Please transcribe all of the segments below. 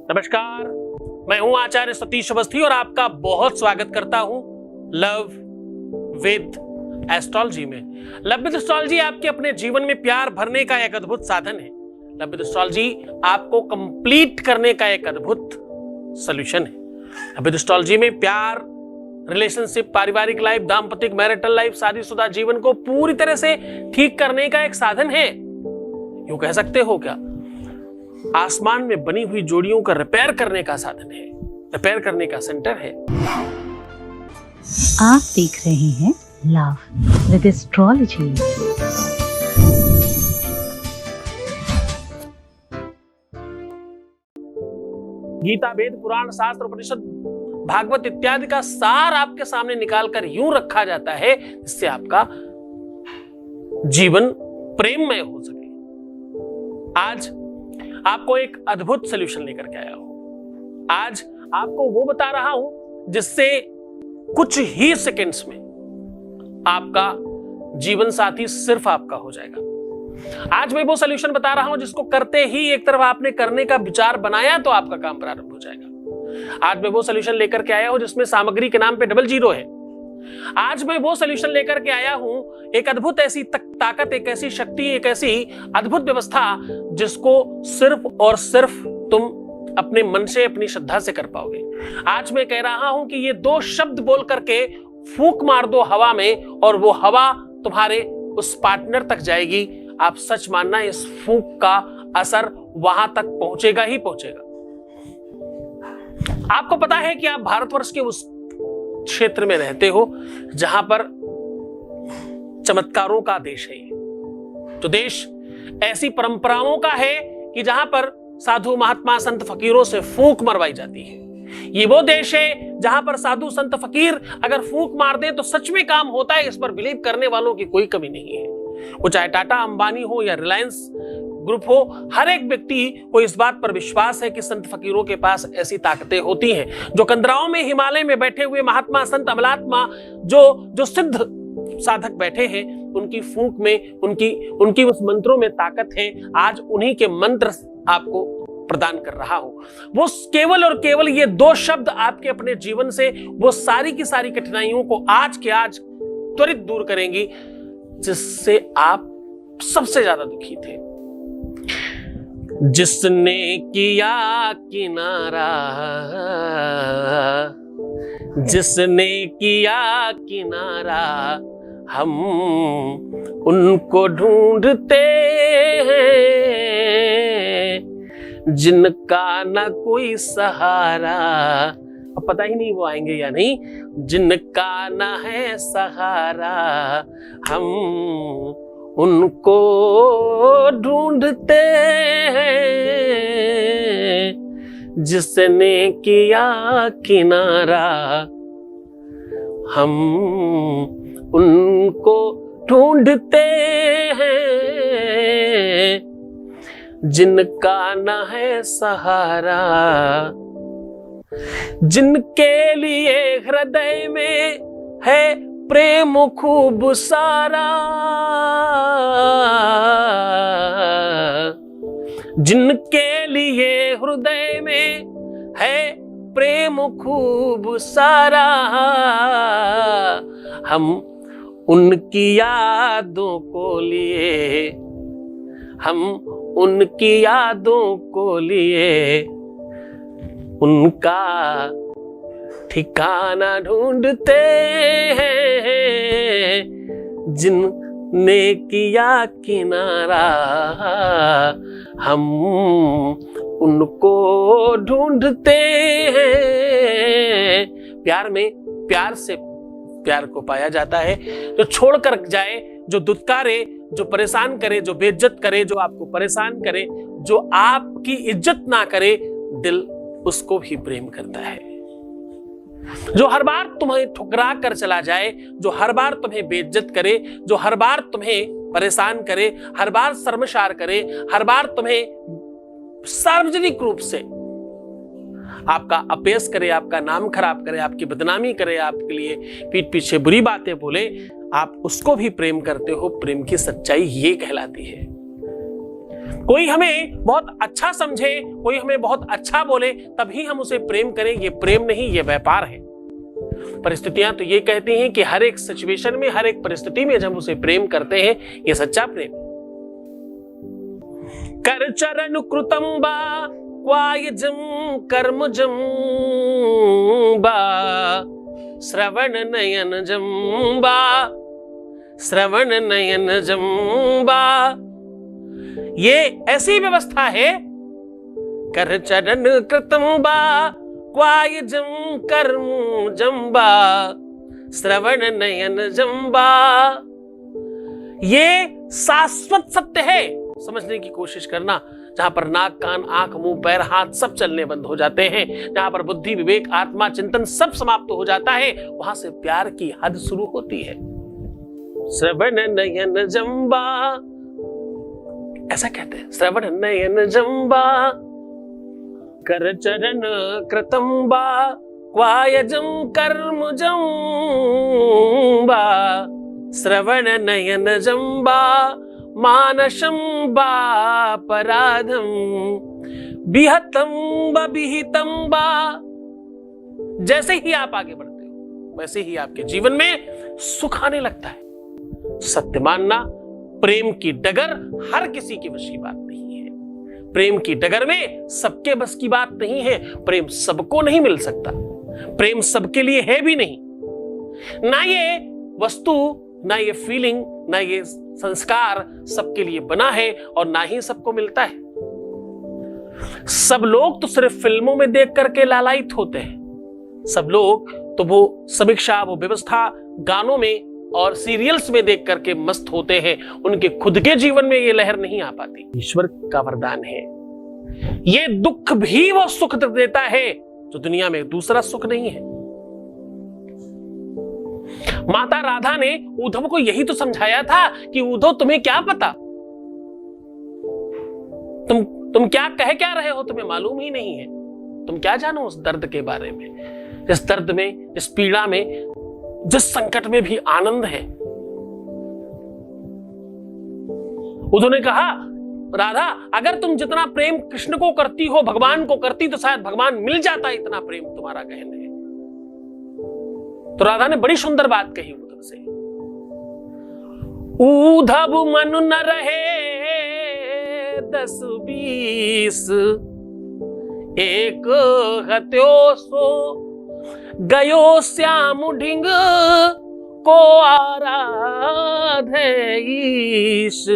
नमस्कार, मैं हूं आचार्य सतीश अवस्थी और आपका बहुत स्वागत करता हूं लव विद एस्ट्रोलॉजी में। लव विद एस्ट्रोलॉजी आपके अपने जीवन में प्यार भरने का एक अद्भुत साधन है। लव विद एस्ट्रोलॉजी आपको कंप्लीट करने का एक अद्भुत सॉल्यूशन है। लव विद एस्ट्रोलॉजी में प्यार, रिलेशनशिप, पारिवारिक लाइफ, दाम्पतिक मैरिटल लाइफ, शादीशुदा जीवन को पूरी तरह से ठीक करने का एक साधन है। यूं कह सकते हो क्या, आसमान में बनी हुई जोड़ियों का रिपेयर करने का साधन है, रिपेयर करने का सेंटर है। आप देख रहे हैं लव विद एस्ट्रोलॉजी। गीता, वेद, पुराण, शास्त्र, उपनिषद, भागवत इत्यादि का सार आपके सामने निकालकर यूं रखा जाता है जिससे आपका जीवन प्रेममय हो सके। आज आपको एक अद्भुत सॉल्यूशन लेकर के आया हूं। आज आपको वो बता रहा हूं जिससे कुछ ही सेकंड्स में आपका जीवन साथी सिर्फ आपका हो जाएगा। आज मैं वो सॉल्यूशन बता रहा हूं जिसको करते ही एक तरफ आपने करने का विचार बनाया तो आपका काम प्रारंभ हो जाएगा। आज मैं वो सॉल्यूशन लेकर के आया हूं जिसमें सामग्री के नाम पे 00 है। आज मैं वो सॉल्यूशन लेकर के आया हूं, एक अद्भुत ऐसी ताकत, एक ऐसी शक्ति, एक ऐसी अद्भुत व्यवस्था जिसको सिर्फ और सिर्फ तुम अपने मन से, अपनी श्रद्धा से कर पाओगे। आज मैं कह रहा हूं कि ये 2 शब्द बोल करके फूंक मार दो हवा में और वो हवा तुम्हारे उस पार्टनर तक जाएगी। आप सच मानना, इस फूंक का असर वहां तक पहुंचेगा ही पहुंचेगा। आपको पता है कि आप भारतवर्ष के उस क्षेत्र में रहते हो जहां पर चमत्कारों का देश है। तो देश ऐसी परंपराओं का है कि जहां पर साधु, महात्मा, संत, फकीरों से फूंक मरवाई जाती है। ये वो देश है जहां पर साधु, संत, फकीर अगर फूंक मार दें तो सच में काम होता है। इस पर बिलीव करने वालों की कोई कमी नहीं है। वो चाहे टाटा, अंबानी हो या रिलायंस ग्रुप हो, हर एक व्यक्ति को इस बात पर विश्वास है कि संत फकीरों के पास ऐसी ताकतें होती हैं। जो कंदराओं में, हिमालय में बैठे हुए महात्मा, संत, अमलात्मा, जो सिद्ध साधक बैठे हैं, उनकी फूंक में, उनकी उस मंत्रों में ताकत है। आज उन्हीं के मंत्र आपको प्रदान कर रहा हूं। वो केवल और केवल ये 2 शब्द आपके अपने जीवन से वो सारी की सारी कठिनाइयों को आज के आज त्वरित दूर करेंगी जिससे आप सबसे ज्यादा दुखी थे। जिसने किया किनारा, जिसने किया किनारा, हम उनको ढूंढते हैं जिनका ना कोई सहारा। अब पता ही नहीं वो आएंगे या नहीं। जिनका ना है सहारा, हम उनको ढूंढते हैं। जिसने किया किनारा, हम उनको ढूंढते हैं जिनका न है सहारा। जिनके लिए हृदय में है प्रेम खूब सारा, जिनके लिए हृदय में है प्रेम खूब सारा, हम उनकी यादों को लिए, हम उनकी यादों को लिए उनका ठिकाना ढूंढते हैं। जिनने किया किनारा, हम उनको ढूंढते हैं। प्यार में प्यार से प्यार को पाया जाता है। जो छोड़कर जाए, जो दुत्कारे, जो परेशान करे, जो बेइज्जत करे, जो आपको परेशान करे, जो आपकी इज्जत ना करे, दिल उसको भी प्रेम करता है। जो हर बार तुम्हें ठुकरा कर चला जाए, जो हर बार तुम्हें बेइज्जत करे, जो हर बार तुम्हें परेशान करे, हर बार शर्मसार करे, हर बार तुम्हें सार्वजनिक रूप से आपका अपयश करे, आपका नाम खराब करे, आपकी बदनामी करे, आपके लिए पीठ पीछे बुरी बातें बोले, आप उसको भी प्रेम करते हो। प्रेम की सच्चाई ये कहलाती है। कोई हमें बहुत अच्छा समझे, कोई हमें बहुत अच्छा बोले, तभी हम उसे प्रेम करें, ये प्रेम नहीं, ये व्यापार है। परिस्थितियां तो ये कहती हैं कि हर एक सिचुएशन में, हर एक परिस्थिति में जब हम उसे प्रेम करते हैं, ये सच्चा प्रेम है। कर चरण कृतम बा क्वायजम कर्मजम बा श्रवण नयन जम्बा, श्रवण नयन जम्बा। ये ऐसी व्यवस्था है, कर चरण कृतम बा क्वायजम कर्म जम्बा श्रवण नयन जम्बा। ये शाश्वत सत्य है, समझने की कोशिश करना। जहां पर नाक कान आंख मुंह पैर हाथ सब चलने बंद हो जाते हैं, जहां पर बुद्धि विवेक आत्मा चिंतन सब समाप्त हो जाता है, वहां से प्यार की हद शुरू होती है। श्रवण नयन जम्बा, ऐसा कहते हैं, श्रवण नयन जम्बा कर चरण कृतंबा क्वायजम कर्म जम्बा श्रवण नयन जम्बा मानसम बापराधम बिहतम बिहितम बा। जैसे ही आप आगे बढ़ते हो, वैसे ही आपके जीवन में सुख आने लगता है। सत्य मानना, प्रेम की डगर हर किसी के वश की बात नहीं है। प्रेम की डगर में सबके बस की बात नहीं है। प्रेम सबको नहीं मिल सकता, प्रेम सबके लिए है भी नहीं। ना ये वस्तु, ना ये फीलिंग, ना ये संस्कार सबके लिए बना है और ना ही सबको मिलता है। सब लोग तो सिर्फ फिल्मों में देख करके लालायित होते हैं। सब लोग तो वो समीक्षा, वो व्यवस्था गानों में और सीरियल्स में देख करके मस्त होते हैं। उनके खुद के जीवन में ये लहर नहीं आ पाती। ईश्वर का वरदान है, ये दुख भी वो सुख देता है जो दुनिया में दूसरा सुख नहीं है। माता राधा ने उद्धव को यही तो समझाया था कि उद्धव तुम्हें क्या पता, तुम क्या कह क्या रहे हो, तुम्हें मालूम ही नहीं है। तुम क्या जानो उस दर्द के बारे में, इस दर्द में, इस पीड़ा में, जिस संकट में भी आनंद है। उद्धव ने कहा, राधा अगर तुम जितना प्रेम कृष्ण को करती हो, भगवान को करती, तो शायद भगवान मिल जाता, इतना प्रेम तुम्हारा कहने। तो राधा ने बड़ी सुंदर बात कही उद्धव से, उद्धव मन न रहे 10-20, एक हत्यो सो गयो श्याम ढिंग को आराधे ईश।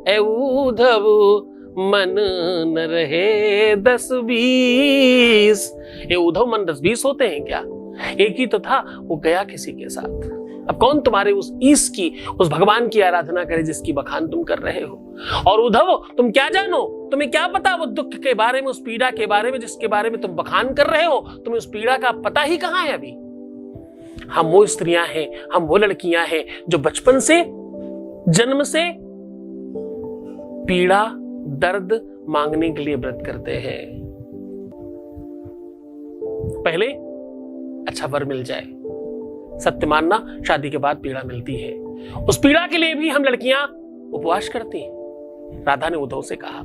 ए उद्धव मन न रहे 10-20। ये उद्धव मन 10-20 होते हैं क्या? एक ही तो था, वो गया किसी के साथ। अब कौन तुम्हारे उस ईश की, उस भगवान की आराधना करे जिसकी बखान तुम कर रहे हो? और उद्धव तुम क्या जानो, तुम्हें क्या पता वो दुख के बारे में, उस पीड़ा के बारे में जिसके बारे में तुम बखान कर रहे हो? तुम्हें उस पीड़ा का पता ही कहां है अभी। हम वो स्त्रियां हैं, हम वो लड़कियां हैं जो बचपन से, जन्म से पीड़ा दर्द मांगने के लिए व्रत करते हैं। पहले अच्छा वर मिल जाए, सत्य मानना, शादी के बाद पीड़ा मिलती है। उस पीड़ा के लिए भी हम लड़कियां उपवास करती हैं, राधा ने उद्धव से कहा।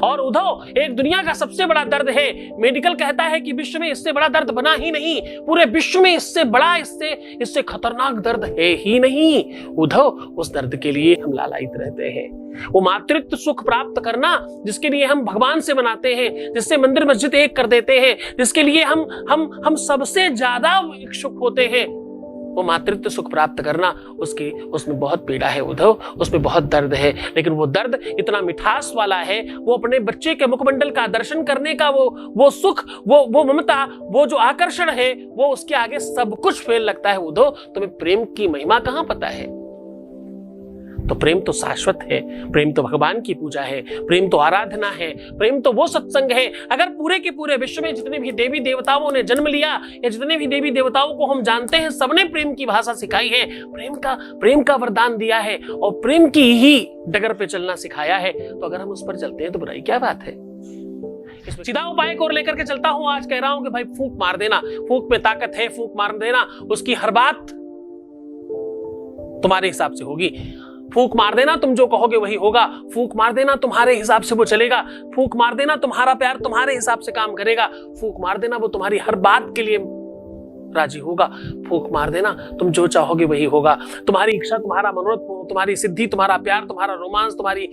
और उद्धव, एक दुनिया का सबसे बड़ा दर्द है, मेडिकल कहता है कि विश्व में इससे बड़ा दर्द बना ही नहीं, पूरे विश्व में इससे बड़ा, इससे खतरनाक दर्द है ही नहीं। उद्धव, उस दर्द के लिए हम लालायित रहते हैं। वो मातृत्व सुख प्राप्त करना जिसके लिए हम भगवान से मनाते हैं, जिससे मंदिर मस्जिद एक कर देते हैं, जिसके लिए हम सबसे ज्यादा इच्छुक होते हैं, वो मातृत्व सुख प्राप्त करना, उसमें बहुत पीड़ा है उद्धव, उसमें बहुत दर्द है। लेकिन वो दर्द इतना मिठास वाला है, वो अपने बच्चे के मुखमंडल का दर्शन करने का वो सुख, वो ममता, वो जो आकर्षण है, वो उसके आगे सब कुछ फेल लगता है। उद्धव, तुम्हें प्रेम की महिमा कहां पता है? तो प्रेम तो शाश्वत है, प्रेम तो भगवान की पूजा है, प्रेम तो आराधना है, प्रेम तो वो सत्संग है। अगर पूरे के पूरे विश्व में जितने भी देवी देवताओं ने जन्म लिया, या जितने भी देवी देवताओं को हम जानते हैं, सबने प्रेम की भाषा सिखाई है, प्रेम का वरदान दिया है और प्रेम की ही डगर पे चलना सिखाया है। तो अगर हम उस पर चलते हैं तो बुराई क्या बात है? इसमें सीधा उपाय को लेकर के चलता हूं। आज कह रहा हूं कि भाई फूंक मार देना, फूंक में ताकत है, फूंक मार देना, उसकी हर बात तुम्हारे हिसाब से होगी। फूंक मार देना, तुम जो कहोगे वही होगा। फूंक मार देना, तुम्हारे हिसाब से वो चलेगा। फूंक मार देना, तुम्हारा प्यार तुम्हारे हिसाब से काम करेगा। फूंक मार देना, वो तुम्हारी हर बात के लिए राजी होगा। फूंक मार देना, तुम जो चाहोगे वही होगा। तुम्हारी इच्छा, तुम्हारा मनोरथ, तुम्हारी सिद्धि, तुम्हारा प्यार, तुम्हारा रोमांस, तुम्हारी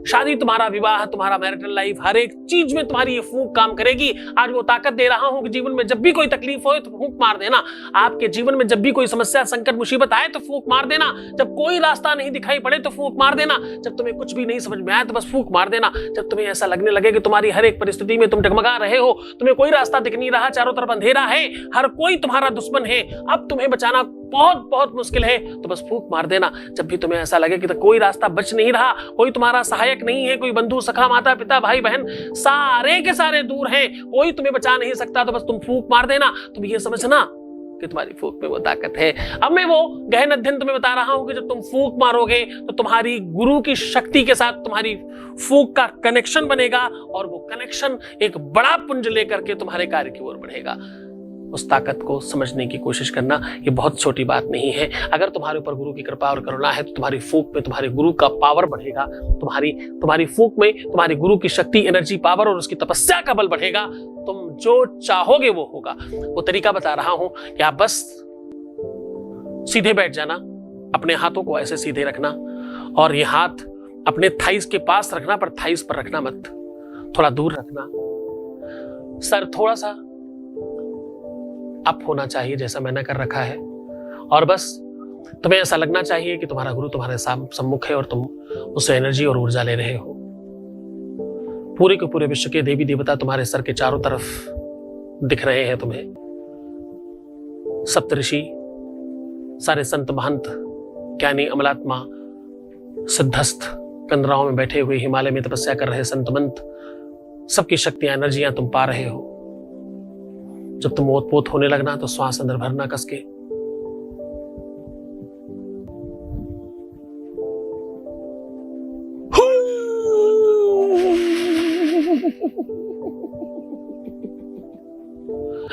शादी, तुम्हारा विवाह, तुम्हारा मैरिटल लाइफ, हर एक चीज में तुम्हारी ये फूंक काम करेगी। आज वो ताकत दे रहा हूं कि जीवन में जब भी कोई तकलीफ हो तो फूंक मार देना। आपके जीवन में जब भी कोई समस्या, संकट, मुसीबत आए तो फूंक मार देना। जब कोई रास्ता नहीं दिखाई पड़े तो फूंक मार देना। जब तुम्हें कुछ भी नहीं समझ में आए तो बस फूंक मार देना। जब तुम्हें ऐसा लगने लगे कि तुम्हारी हर एक परिस्थिति में तुम डगमगा रहे हो, तुम्हें कोई रास्ता दिख नहीं रहा, चारों तरफ अंधेरा है, हर कोई तुम्हारा दुश्मन है, अब तुम्हें बचाना बहुत बहुत मुश्किल है, तो बस फूंक मार देना। जब भी तुम्हें ऐसा लगे कि तो कोई रास्ता बच नहीं रहा, कोई तुम्हारा सहायक नहीं है, कोई बंधु, सखा, माता, पिता, भाई, बहन सारे के सारे दूर हैं, कोई तुम्हें बचा नहीं सकता, तो बस तुम फूंक मार देना। तुम ये समझना कि तुम्हारी फूंक में वो ताकत है। अब मैं वो गहन अध्ययन तुम्हें बता रहा हूं कि जब तुम फूंक मारोगे तो तुम्हारी गुरु की शक्ति के साथ तुम्हारी फूंक का कनेक्शन बनेगा और वो कनेक्शन एक बड़ा पुंज लेकर के तुम्हारे कार्य की ओर बढ़ेगा। उस ताकत को समझने की कोशिश करना, ये बहुत छोटी बात नहीं है। अगर तुम्हारे ऊपर गुरु की कृपा और करुणा है तो तुम्हारी फूंक में तुम्हारे गुरु का पावर बढ़ेगा। तुम्हारी फूंक में तुम्हारी गुरु की शक्ति, एनर्जी, पावर और उसकी तपस्या का बल बढ़ेगा। तुम जो चाहोगे वो होगा। वो तरीका बता रहा हूं कि आप बस सीधे बैठ जाना, अपने हाथों को ऐसे सीधे रखना और ये हाथ अपने थाइस के पास रखना, पर थाइस पर रखना मत, थोड़ा दूर रखना। सर थोड़ा सा अप होना चाहिए जैसा मैंने कर रखा है, और बस तुम्हें ऐसा लगना चाहिए कि तुम्हारा गुरु तुम्हारे सम्मुख है और तुम उससे एनर्जी और ऊर्जा ले रहे हो। पूरे के पूरे विश्व के देवी देवता तुम्हारे सर के चारों तरफ दिख रहे हैं तुम्हें। सप्तऋषि, सारे संत महंत, ज्ञानी, अमलात्मा, सिद्धस्थ, कंदराओं में बैठे हुए, हिमालय में तपस्या कर रहे संत मंत, सबकी शक्तियां, एनर्जियां तुम पा रहे हो। जब तुम ओतपोत होने लगना तो श्वास अंदर भरना कसके।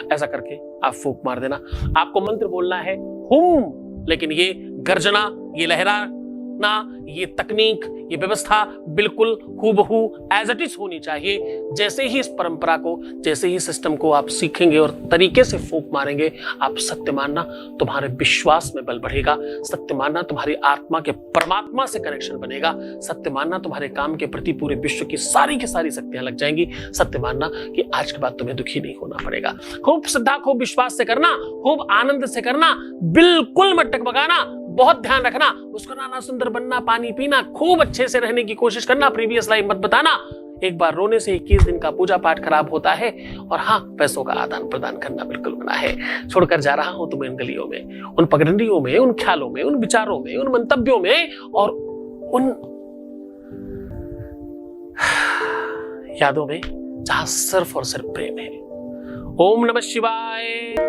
ऐसा करके आप फूंक मार देना। आपको मंत्र बोलना है हुम, लेकिन ये गर्जना, ये लहराना, ये तकनीक, ये व्यवस्था बिल्कुल हूबहू एज इट इज होनी चाहिए। जैसे ही इस परंपरा को, जैसे ही सिस्टम को आप सीखेंगे और तरीके से फूंक मारेंगे, आप सत्य मानना तुम्हारे विश्वास में बल बढ़ेगा। सत्य मानना तुम्हारी आत्मा के परमात्मा से कनेक्शन बनेगा। सत्य मानना तुम्हारे काम के प्रति पूरे विश्व की सारी शक्तियां लग जाएंगी। सत्य मानना कि आज के बाद तुम्हें दुखी नहीं होना पड़ेगा। खूब श्रद्धा, खूब विश्वास से करना, खूब आनंद से करना, बिल्कुल मत टकबगाना, बहुत ध्यान रखना, मुस्कुराना, सुंदर बनना, पानी पीना, खूब अच्छे से रहने की कोशिश करना, प्रीवियस लाइफ मत बताना। एक बार रोने से 21 दिन का पूजा पाठ खराब होता है। और हाँ, पैसों का आदान प्रदान करना बिल्कुल मना है। छोड़कर जा रहा हूं तुम्हें इन गलियों में, उन पगडंडियों में, उन ख्यालों में, उन विचारों में, उन मंतव्यों में और उन यादों में जहां सिर्फ और सिर्फ प्रेम है। ओम नमः शिवाय।